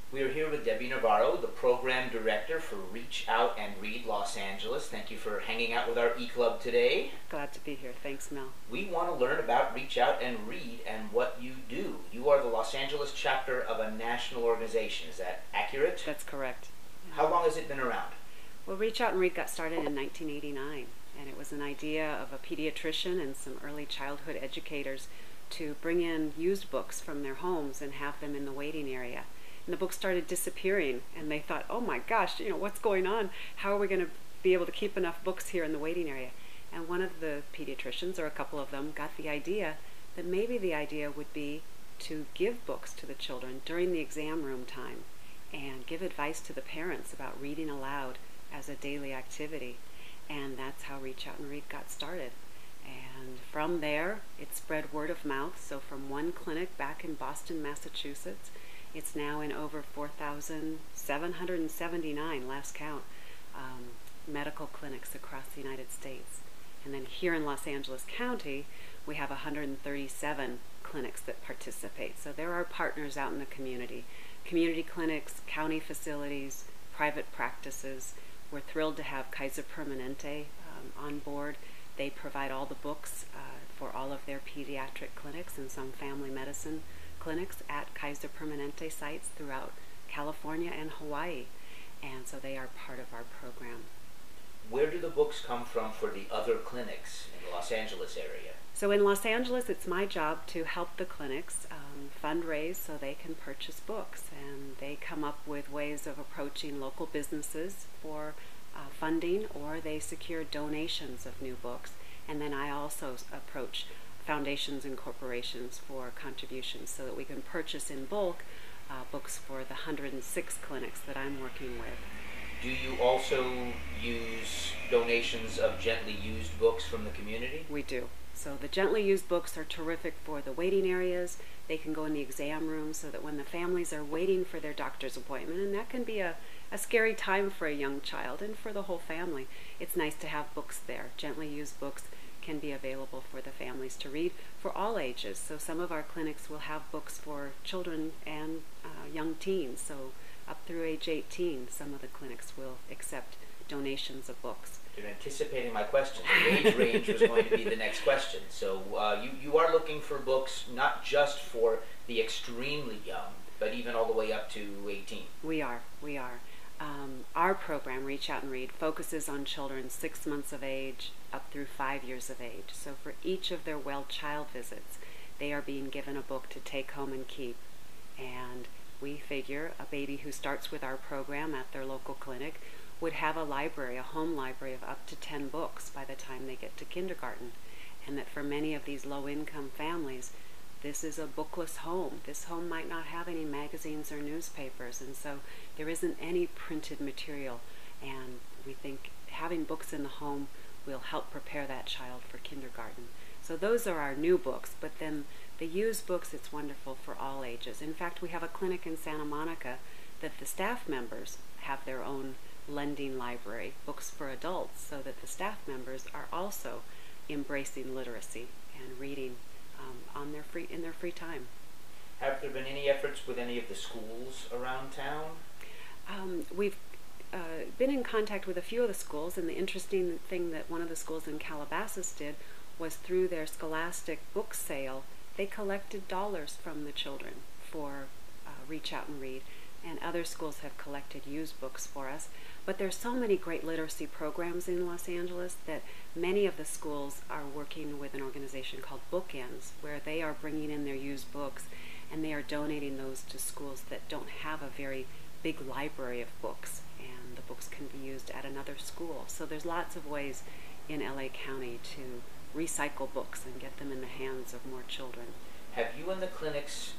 We are here with Debbie Navarro, the Program Director for Reach Out and Read Los Angeles. Thank you for hanging out with our e-club today. Glad to be here. Thanks, Mel. We want to learn about Reach Out and Read and what you do. You are the Los Angeles chapter of a national organization. Is that accurate? That's correct. How long has it been around? Well, Reach Out and Read got started in 1989, and it was an idea of a pediatrician and some early childhood educators to bring in used books from their homes and have them in the waiting area. And the books started disappearing, and they thought, oh my gosh, what's going on? How are we going to be able to keep enough books here in the waiting area? And one of the pediatricians, or a couple of them, got the idea that maybe the idea would be to give books to the children during the exam room time and give advice to the parents about reading aloud as a daily activity. And that's how Reach Out and Read got started. And from there, it spread word of mouth. So from one clinic back in Boston, Massachusetts, it's now in over 4,779, last count, medical clinics across the United States. And then here in Los Angeles County, we have 137 clinics that participate. So there are partners out in the community. Community clinics, county facilities, private practices. We're thrilled to have Kaiser Permanente on board. They provide all the books for all of their pediatric clinics and some family medicine clinics at Kaiser Permanente sites throughout California and Hawaii. And so they are part of our program. Where do the books come from for the other clinics in the Los Angeles area? So in Los Angeles, it's my job to help the clinics fundraise so they can purchase books. And they come up with ways of approaching local businesses for funding, or they secure donations of new books. And then I also approach foundations and corporations for contributions so that we can purchase in bulk books for the 106 clinics that I'm working with. Do you also use donations of gently used books from the community? We do. So the gently used books are terrific for the waiting areas. They can go in the exam room so that when the families are waiting for their doctor's appointment, and that can be a scary time for a young child and for the whole family, it's nice to have books there. Gently used books can be available for the families to read for all ages. So some of our clinics will have books for children and young teens. So up through age 18, some of the clinics will accept donations of books. You're anticipating my question. The age range was going to be the next question. So you are looking for books not just for the extremely young, but even all the way up to 18. We are. Our program, Reach Out and Read, focuses on children 6 months of age up through 5 years of age. So for each of their well child visits, they are being given a book to take home and keep. And we figure a baby who starts with our program at their local clinic would have a library, a home library of up to 10 books by the time they get to kindergarten. And that for many of these low-income families, this is a bookless home. This home might not have any magazines or newspapers, and so there isn't any printed material. And we think having books in the home will help prepare that child for kindergarten. So those are our new books, but then the used books, it's wonderful for all ages. In fact, we have a clinic in Santa Monica that the staff members have their own lending library, books for adults, so that the staff members are also embracing literacy and reading in their free time. Have there been any efforts with any of the schools around town? We've been in contact with a few of the schools, and the interesting thing that one of the schools in Calabasas did was through their Scholastic book sale, they collected dollars from the children for Reach Out and Read. And other schools have collected used books for us. But there's so many great literacy programs in Los Angeles that many of the schools are working with an organization called Bookends, where they are bringing in their used books and they are donating those to schools that don't have a very big library of books, and the books can be used at another school. So there's lots of ways in LA County to recycle books and get them in the hands of more children. Have you in the clinics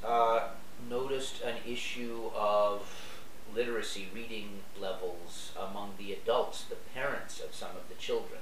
noticed an issue of literacy, reading levels among the adults, the parents of some of the children?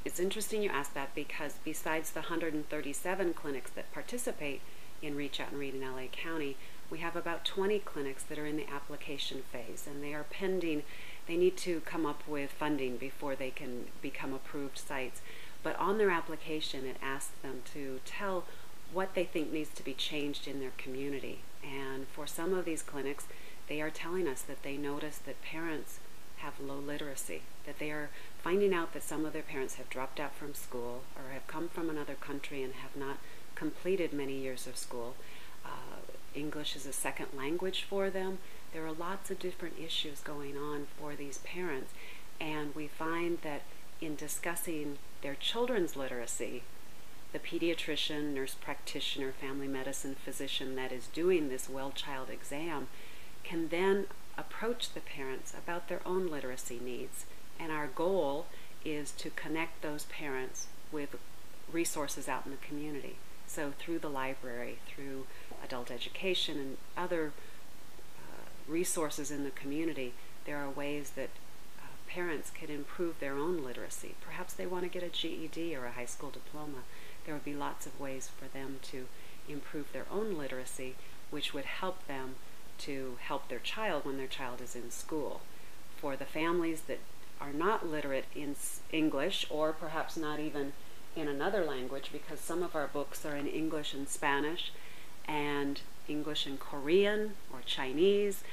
It's interesting you ask that, because besides the 137 clinics that participate in Reach Out and Read in LA County, we have about 20 clinics that are in the application phase, and they are pending. They need to come up with funding before they can become approved sites. But on their application, it asks them to tell what they think needs to be changed in their community. And for some of these clinics, they are telling us that they notice that parents have low literacy, that they are finding out that some of their parents have dropped out from school or have come from another country and have not completed many years of school. English is a second language for them. There are lots of different issues going on for these parents, and we find that in discussing their children's literacy, the pediatrician, nurse practitioner, family medicine physician that is doing this well-child exam can then approach the parents about their own literacy needs. And our goal is to connect those parents with resources out in the community. So through the library, through adult education and other resources in the community, there are ways that parents can improve their own literacy. Perhaps they want to get a GED or a high school diploma. There would be lots of ways for them to improve their own literacy, which would help them to help their child when their child is in school. For the families that are not literate in English, or perhaps not even in another language, because some of our books are in English and Spanish and English and Korean or Chinese,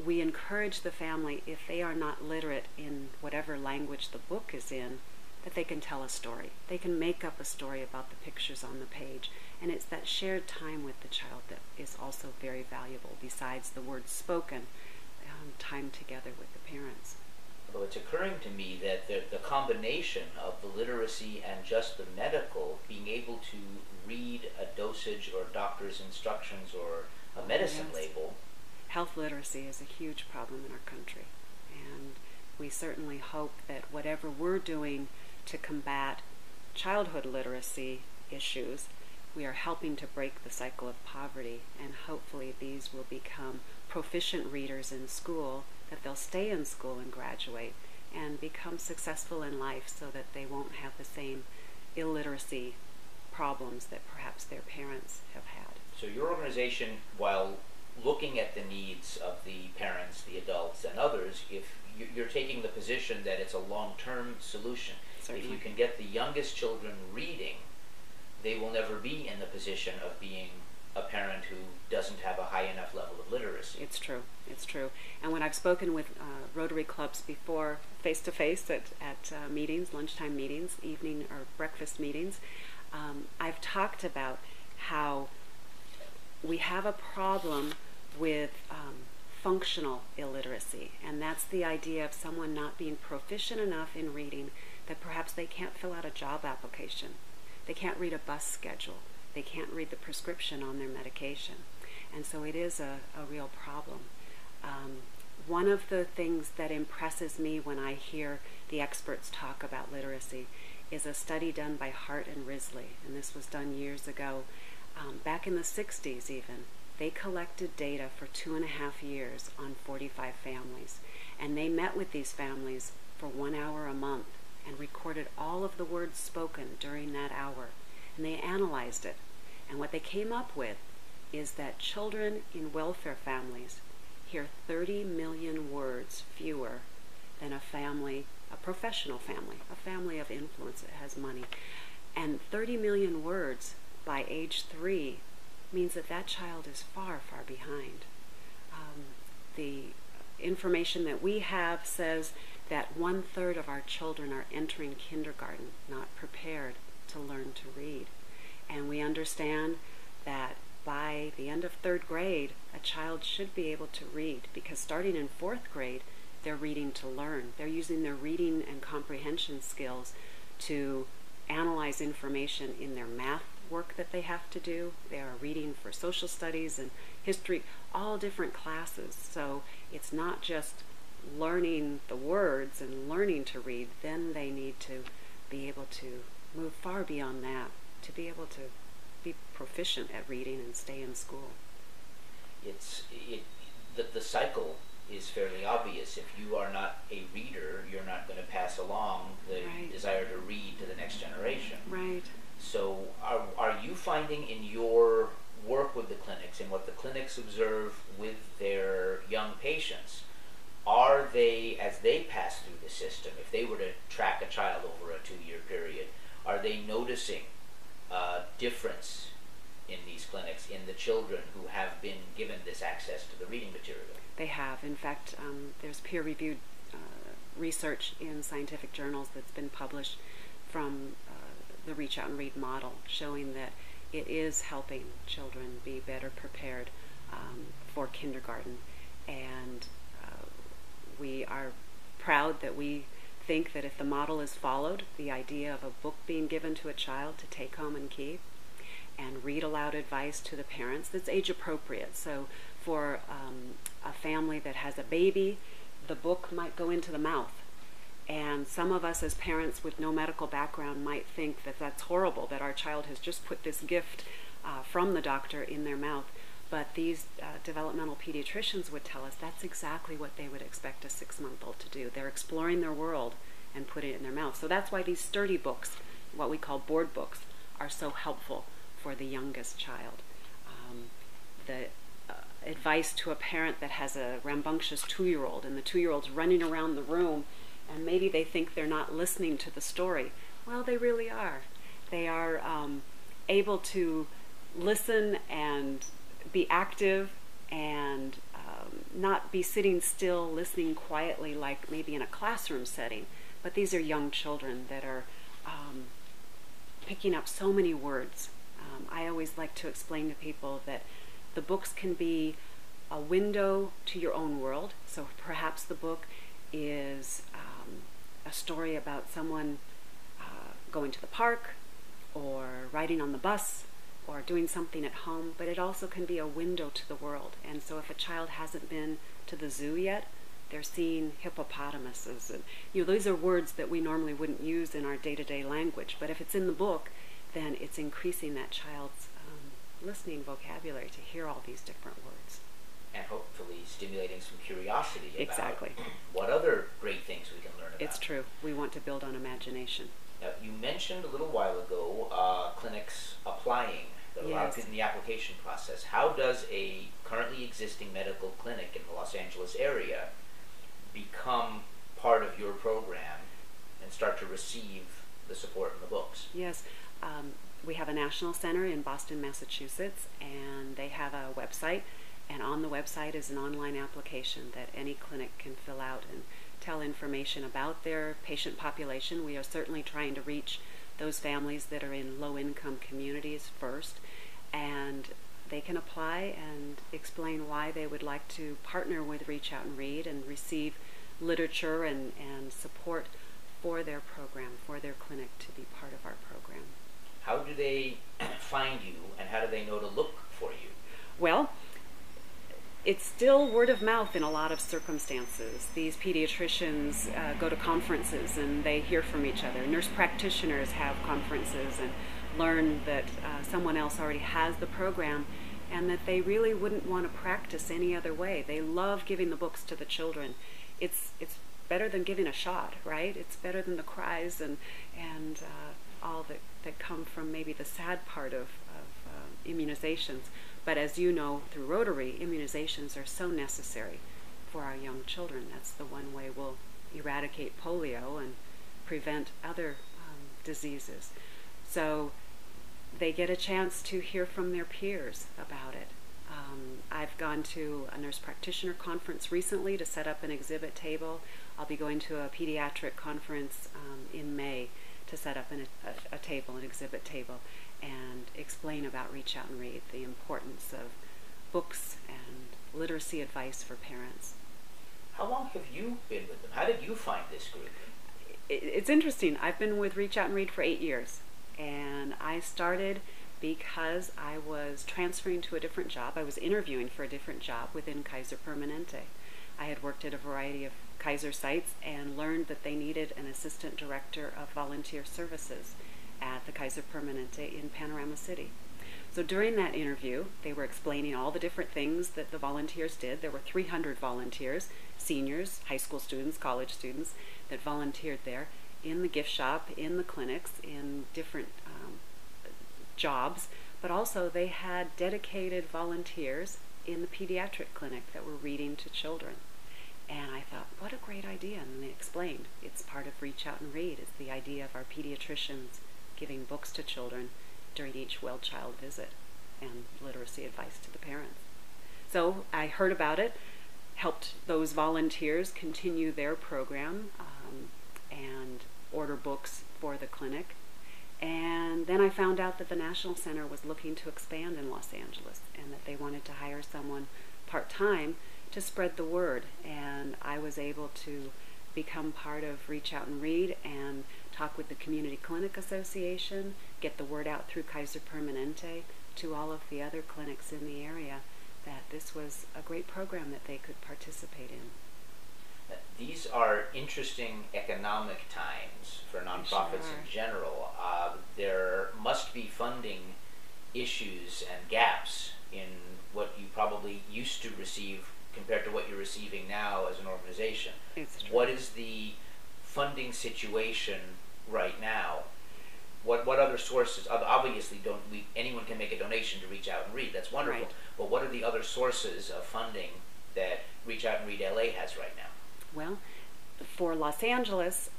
we encourage the family, if they are not literate in whatever language the book is in, that they can tell a story. They can make up a story about the pictures on the page. And it's that shared time with the child that is also very valuable, besides the words spoken, time together with the parents. Well, it's occurring to me that the combination of the literacy and just the medical, being able to read a dosage or doctor's instructions or a medicine label. Health literacy is a huge problem in our country. And we certainly hope that whatever we're doing to combat childhood literacy issues, we are helping to break the cycle of poverty, and hopefully these will become proficient readers in school, that they'll stay in school and graduate and become successful in life so that they won't have the same illiteracy problems that perhaps their parents have had. So your organization, while looking at the needs of the parents, the adults, and others, if you're taking the position that it's a long-term solution. Certainly. If you can get the youngest children reading, they will never be in the position of being a parent who doesn't have a high enough level of literacy. It's true. It's true. And when I've spoken with Rotary clubs before, face-to-face at meetings, lunchtime meetings, evening or breakfast meetings, I've talked about how we have a problem with functional illiteracy, and that's the idea of someone not being proficient enough in reading that perhaps they can't fill out a job application, they can't read a bus schedule, they can't read the prescription on their medication, and so it is a real problem. One of the things that impresses me when I hear the experts talk about literacy is a study done by Hart and Risley, and this was done years ago, back in the 60s even. They collected data for 2.5 years on 45 families, and they met with these families for 1 hour a month and recorded all of the words spoken during that hour, and they analyzed it. And what they came up with is that children in welfare families hear 30 million words fewer than a family, a professional family, a family of influence that has money. And 30 million words by age 3 means that that child is far, far behind. The information that we have says that 1/3 of our children are entering kindergarten not prepared to learn to read. And we understand that by the end of 3rd grade, a child should be able to read, because starting in 4th grade, they're reading to learn. They're using their reading and comprehension skills to analyze information in their math work that they have to do. They are reading for social studies and history, all different classes. So it's not just learning the words and learning to read. Then they need to be able to move far beyond that, to be able to be proficient at reading and stay in school. The cycle is fairly obvious. If you are not a reader, you're not going to pass along the desire to read to the next generation. Right. So are you finding in your work with the clinics and what the clinics observe with their young patients, are they, as they pass through the system, if they were to track a child over a 2-year period, are they noticing difference in these clinics in the children who have been given this access to the reading material? They have. In fact, there's peer-reviewed research in scientific journals that's been published from the Reach Out and Read model, showing that it is helping children be better prepared for kindergarten. And we are proud that we think that if the model is followed, the idea of a book being given to a child to take home and keep, and read aloud advice to the parents that's age appropriate. So for a family that has a baby, the book might go into the mouth. And some of us as parents with no medical background might think that that's horrible, that our child has just put this gift from the doctor in their mouth. But these developmental pediatricians would tell us that's exactly what they would expect a 6-month-old to do. They're exploring their world and put it in their mouth. So that's why these sturdy books, what we call board books, are so helpful for the youngest child. The advice to a parent that has a rambunctious 2-year-old, and the 2-year-old's running around the room, and maybe they think they're not listening to the story. Well, they really are. They are able to listen and be active and not be sitting still listening quietly like maybe in a classroom setting. But these are young children that are picking up so many words. I always like to explain to people that the books can be a window to your own world. So perhaps the book is a story about someone going to the park or riding on the bus or doing something at home, but it also can be a window to the world. And so if a child hasn't been to the zoo yet, they're seeing hippopotamuses. And, those are words that we normally wouldn't use in our day-to-day language, but if it's in the book, then it's increasing that child's listening vocabulary to hear all these different words. And hopefully stimulating some curiosity about exactly what other great things we can learn about. It's true. We want to build on imagination. Now, you mentioned a little while ago clinics applying, Yes. in the application process. How does a currently existing medical clinic in the Los Angeles area become part of your program and start to receive the support in the books? Yes. We have a national center in Boston, Massachusetts, and they have a website, and on the website is an online application that any clinic can fill out and tell information about their patient population. We are certainly trying to reach those families that are in low-income communities first, and they can apply and explain why they would like to partner with Reach Out and Read and receive literature and support for their program, for their clinic to be part of our program. How do they find you, and how do they know to look for you? Well, it's still word of mouth in a lot of circumstances. These pediatricians go to conferences and they hear from each other. Nurse practitioners have conferences and learn that someone else already has the program and that they really wouldn't want to practice any other way. They love giving the books to the children. It's better than giving a shot, right? It's better than the cries and all that come from maybe the sad part of immunizations. But as you know, through Rotary, immunizations are so necessary for our young children. That's the one way we'll eradicate polio and prevent other diseases. So they get a chance to hear from their peers about it. I've gone to a nurse practitioner conference recently to set up an exhibit table. I'll be going to a pediatric conference in May to set up a table, an exhibit table, and explain about Reach Out and Read, the importance of books and literacy advice for parents. How long have you been with them? How did you find this group? It's interesting. I've been with Reach Out and Read for 8 years, and I started because I was transferring to a different job. I was interviewing for a different job within Kaiser Permanente. I had worked at a variety of Kaiser sites and learned that they needed an assistant director of volunteer services at the Kaiser Permanente in Panorama City. So during that interview, they were explaining all the different things that the volunteers did. There were 300 volunteers, seniors, high school students, college students, that volunteered there in the gift shop, in the clinics, in different jobs, but also they had dedicated volunteers in the pediatric clinic that were reading to children. And I thought, what a great idea. And they explained, it's part of Reach Out and Read. It's the idea of our pediatricians giving books to children during each well-child visit and literacy advice to the parents. So I heard about it, helped those volunteers continue their program and order books for the clinic. And then I found out that the National Center was looking to expand in Los Angeles and that they wanted to hire someone part-time to spread the word. And I was able to become part of Reach Out and Read and talk with the Community Clinic Association, get the word out through Kaiser Permanente to all of the other clinics in the area that this was a great program that they could participate in. These are interesting economic times for nonprofits in general. There must be funding issues and gaps in what you probably used to receive compared to what you're receiving now as an organization. It's true. What is the funding situation right now? What other sources? Obviously, anyone can make a donation to Reach Out and Read. That's wonderful. Right. But what are the other sources of funding that Reach Out and Read LA has right now? Well, for Los Angeles,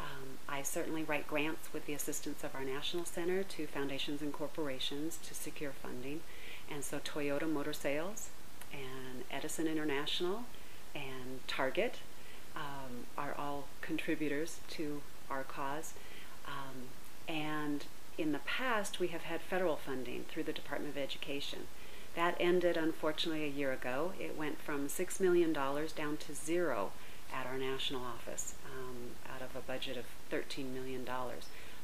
I certainly write grants with the assistance of our National Center to foundations and corporations to secure funding. And so Toyota Motor Sales and Edison International and Target are all contributors to our cause. And in the past, we have had federal funding through the Department of Education. That ended, unfortunately, a year ago. It went from $6 million down to zero at our national office, out of a budget of $13 million.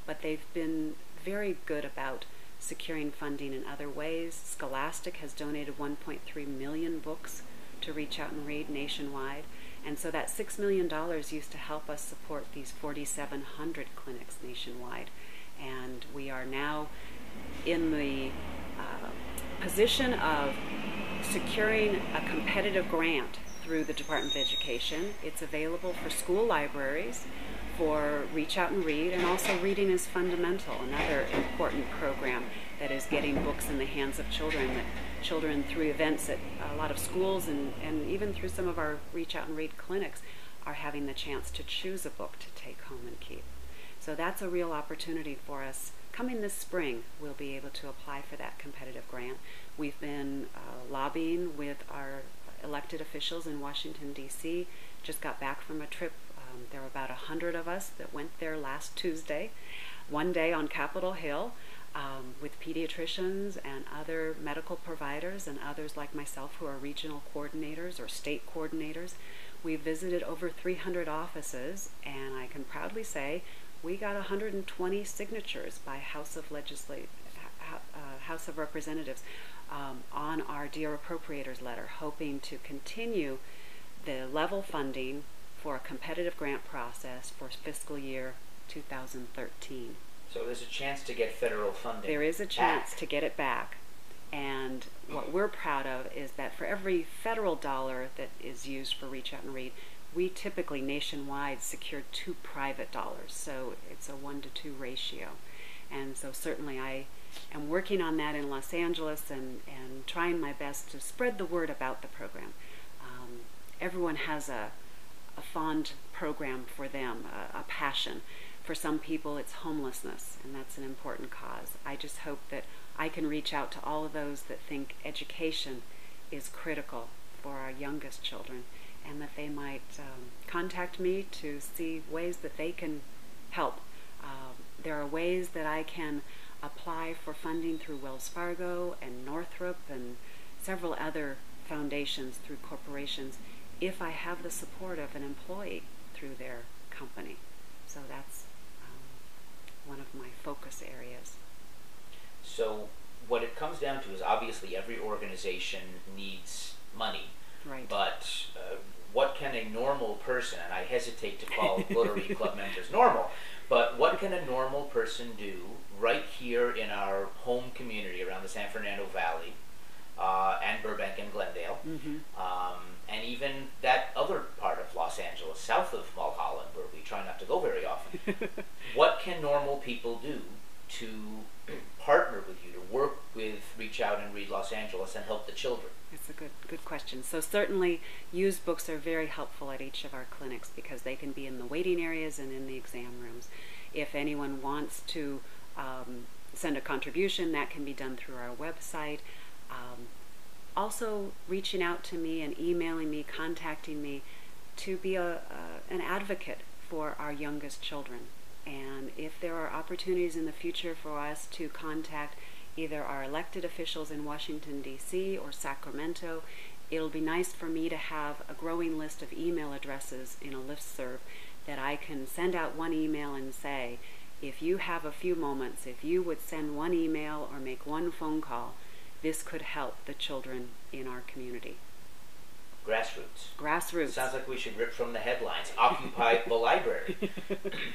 But they've been very good about securing funding in other ways. Scholastic has donated 1.3 million books to Reach Out and Read nationwide. And so that $6 million used to help us support these 4,700 clinics nationwide. And we are now in the position of securing a competitive grant through the Department of Education. It's available for school libraries, for Reach Out and Read, and also Reading is Fundamental, another important program that is getting books in the hands of children, that children through events at a lot of schools and even through some of our Reach Out and Read clinics are having the chance to choose a book to take home and keep. So that's a real opportunity for us. Coming this spring, we'll be able to apply for that competitive grant. We've been lobbying with our elected officials in Washington, D.C. Just got back from a trip. There were about 100 of us that went there last Tuesday, one day on Capitol Hill, with pediatricians and other medical providers and others like myself who are regional coordinators or state coordinators. We visited over 300 offices, and I can proudly say we got 120 signatures by House of Representatives on our Dear Appropriators letter, hoping to continue the level funding for a competitive grant process for fiscal year 2013. So there's a chance to get federal funding. There is a chance to get it back. And what we're proud of is that for every federal dollar that is used for Reach Out and Read, we typically nationwide secure 2 private dollars. So it's a 1-to-2 ratio. And so certainly I am working on that in Los Angeles and trying my best to spread the word about the program. Everyone has a fond program for them, a passion. For some people it's homelessness, and that's an important cause. I just hope that I can reach out to all of those that think education is critical for our youngest children, and that they might contact me to see ways that they can help. There are ways that I can apply for funding through Wells Fargo and Northrop and several other foundations through corporations if I have the support of an employee through their company. So that's one of my focus areas. So what it comes down to is obviously every organization needs money. Right. But what can a normal person, and I hesitate to call Rotary Club members normal, but what can a normal person do right here in our home community around the San Fernando Valley and Burbank and Glendale, and even that other part of Los Angeles, south of Mulholland, where we try not to go very often. What can normal people do to partner with you, to work with Reach Out and Read Los Angeles and help the children? It's a good question. So certainly used books are very helpful at each of our clinics because they can be in the waiting areas and in the exam rooms. If anyone wants to send a contribution, that can be done through our website. Also reaching out to me and emailing me, contacting me to be an advocate for our youngest children. And if there are opportunities in the future for us to contact either our elected officials in Washington, D.C. or Sacramento, it'll be nice for me to have a growing list of email addresses in a listserv that I can send out one email and say, if you have a few moments, if you would send one email or make one phone call, this could help the children in our community. Grassroots. Grassroots. Sounds like we should rip from the headlines. Occupy the library.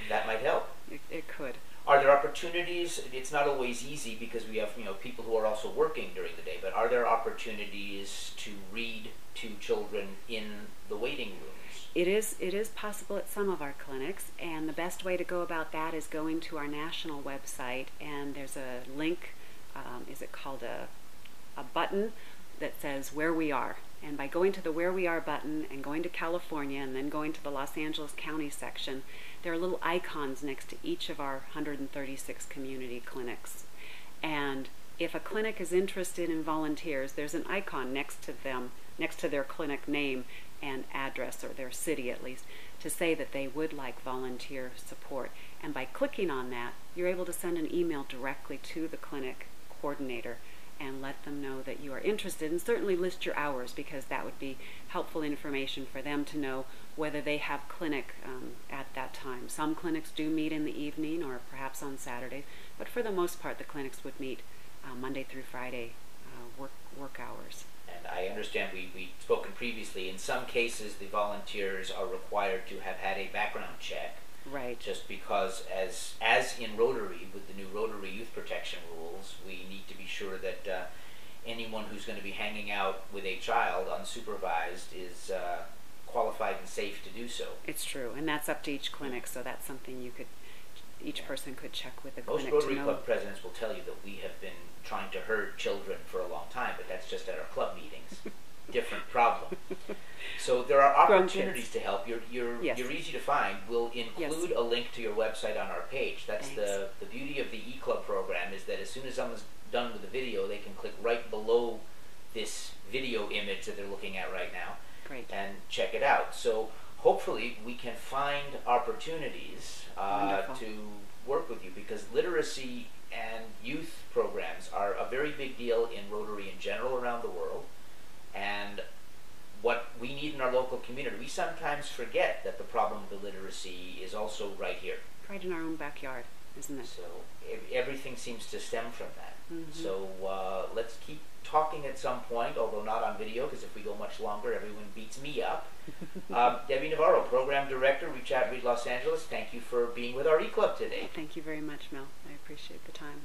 That might help. It could. Are there opportunities? It's not always easy because we have people who are also working during the day. But are there opportunities to read to children in the waiting rooms? It is possible at some of our clinics, and the best way to go about that is going to our national website, and there's a link. Is it called a button that says Where We Are? And by going to the Where We Are button and going to California and then going to the Los Angeles County section, there are little icons next to each of our 136 community clinics. And if a clinic is interested in volunteers, there's an icon next to them, next to their clinic name and address, or their city at least, to say that they would like volunteer support. And by clicking on that, you're able to send an email directly to the clinic coordinator and let them know that you are interested, and certainly list your hours, because that would be helpful information for them to know whether they have clinic at that time. Some clinics do meet in the evening or perhaps on Saturday, but for the most part the clinics would meet Monday through Friday work hours. And I understand we've spoken previously, in some cases the volunteers are required to have had a background check. Right. Just because, as in Rotary, with the new Rotary Youth Protection rules, we need to be sure that anyone who's going to be hanging out with a child unsupervised is qualified and safe to do so. It's true, and that's up to each clinic, so that's something each person could check with the Most clinic Rotary to know. Club presidents will tell you that we have been trying to herd children for a long time, but that's just at our club meetings. Different problem. So there are opportunities to help. You're easy to find. We'll include a link to your website on our page. That's the beauty of the eClub program, is that as soon as someone's done with the video, they can click right below this video image that they're looking at right now. Great. And check it out. So hopefully we can find opportunities to work with you, because literacy and youth programs are a very big deal in Rotary in general around the world. And what we need in our local community, we sometimes forget that the problem of illiteracy is also right here. Right in our own backyard, isn't it? So everything seems to stem from that. Mm-hmm. So let's keep talking at some point, although not on video, because if we go much longer, everyone beats me up. Debbie Navarro, Program Director, Reach Out Read Los Angeles, thank you for being with our eClub today. Thank you very much, Mel. I appreciate the time.